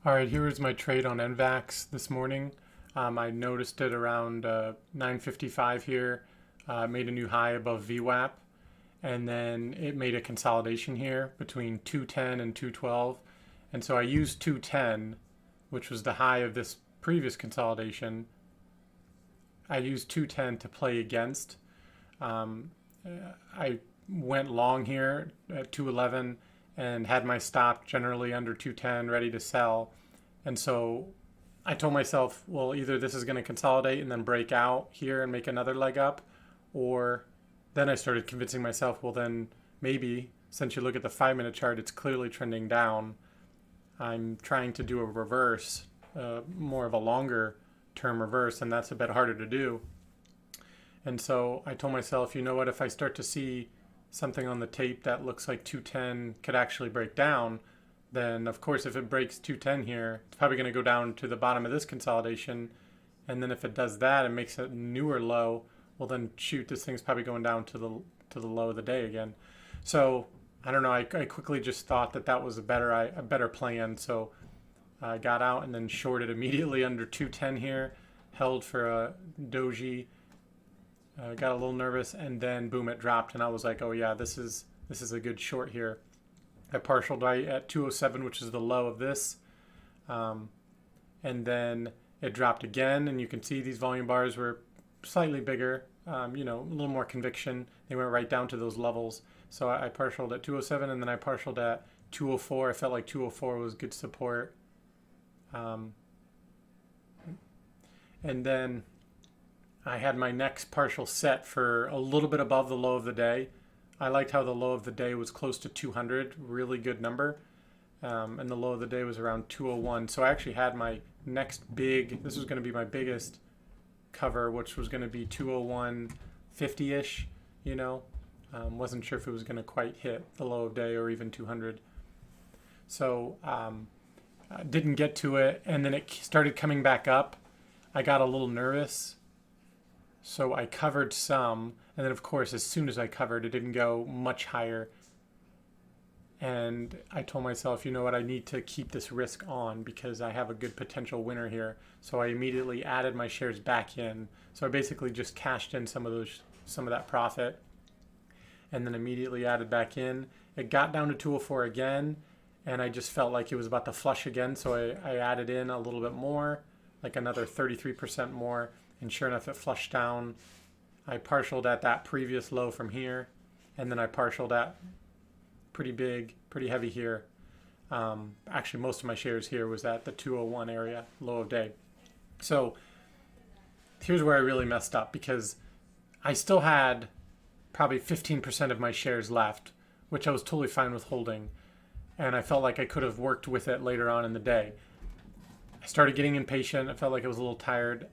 All right, here is my trade on NVAX this morning. I noticed it around 9:55 here, made a new high above VWAP, and then it made a consolidation here between 210 and 212. And so I used 210, which was the high of this previous consolidation. I used 210 to play against. Um, I went long here at 211 and had my stop generally under 210 ready to sell. And so I told myself, well, either this is going to consolidate and then break out here and make another leg up, or then I started convincing myself, well, then maybe since you look at the 5 minute chart, it's clearly trending down. I'm trying to do a reverse, more of a longer term reverse, and that's a bit harder to do. And so I told myself, you know what, if I start to see something on the tape that looks like 210 could actually break down, then of course if it breaks 210 here, it's probably going to go down to the bottom of this consolidation. And then if it does that and makes a newer low, well then shoot, this thing's probably going down to the low of the day again. So I don't know, I quickly just thought that that was a better plan. So I got out and then shorted immediately under 210 here, held for a doji. Got a little nervous, and then boom, it dropped, and I was like, oh yeah, this is a good short here. I partialed right at 207, which is the low of this, and then it dropped again, and you can see these volume bars were slightly bigger, a little more conviction. They went right down to those levels. So I partialed at 207, and then I partialed at 204. I felt like 204 was good support, and then I had my next partial set for a little bit above the low of the day. I liked how the low of the day was close to 200, really good number. And the low of the day was around 201. So I actually had my next this was going to be my biggest cover, which was going to be 201.50-ish, Wasn't sure if it was going to quite hit the low of day or even 200. So I didn't get to it, and then it started coming back up. I got a little nervous. So I covered some, and then of course, as soon as I covered, it didn't go much higher. And I told myself, you know what, I need to keep this risk on because I have a good potential winner here. So I immediately added my shares back in. So I basically just cashed in some of that profit, and then immediately added back in. It got down to 204 again, and I just felt like it was about to flush again. So I added in a little bit more, like another 33% more. And sure enough, it flushed down. I partialed at that previous low from here, and then I partialed at pretty big, pretty heavy here. Actually, most of my shares here was at the 201 area, low of day. So here's where I really messed up, because I still had probably 15% of my shares left, which I was totally fine with holding. And I felt like I could have worked with it later on in the day. I started getting impatient. I felt like I was a little tired.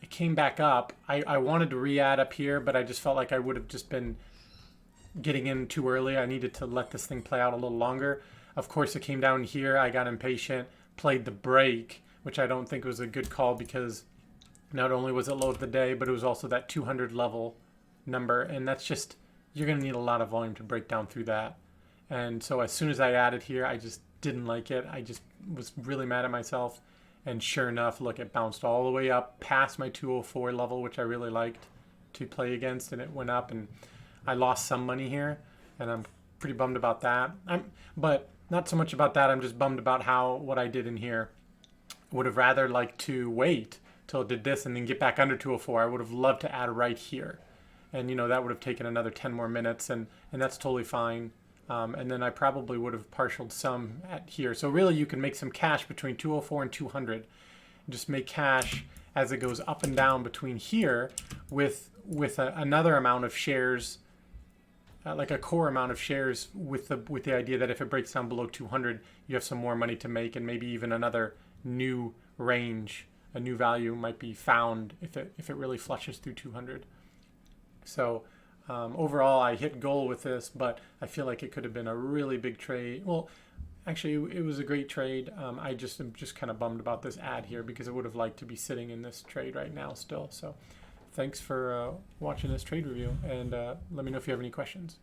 It came back up. I wanted to re-add up here, but I just felt like I would have just been getting in too early. I needed to let this thing play out a little longer. Of course, it came down here. I got impatient, played the break, which I don't think was a good call, because not only was it low of the day, but it was also that 200 level number. And that's just, you're going to need a lot of volume to break down through that. And so as soon as I added here, I just didn't like it. I just was really mad at myself. And sure enough, look, it bounced all the way up past my 204 level, which I really liked to play against, and it went up, and I lost some money here, and I'm pretty bummed about that. But not so much about that. I'm just bummed about what I did in here. I would have rather liked to wait till it did this and then get back under 204. I would have loved to add right here, and that would have taken another 10 more minutes, and that's totally fine. And then I probably would have partialed some at here. So really, you can make some cash between 204 and 200. Just make cash as it goes up and down between here with another amount of shares, like a core amount of shares, with the idea that if it breaks down below 200, you have some more money to make, and maybe even another new range, a new value might be found if it really flushes through 200. So overall, I hit goal with this, but I feel like it could have been a really big trade. Well, actually, it was a great trade. I'm just kind of bummed about this ad here, because I would have liked to be sitting in this trade right now still. So thanks for watching this trade review, and let me know if you have any questions.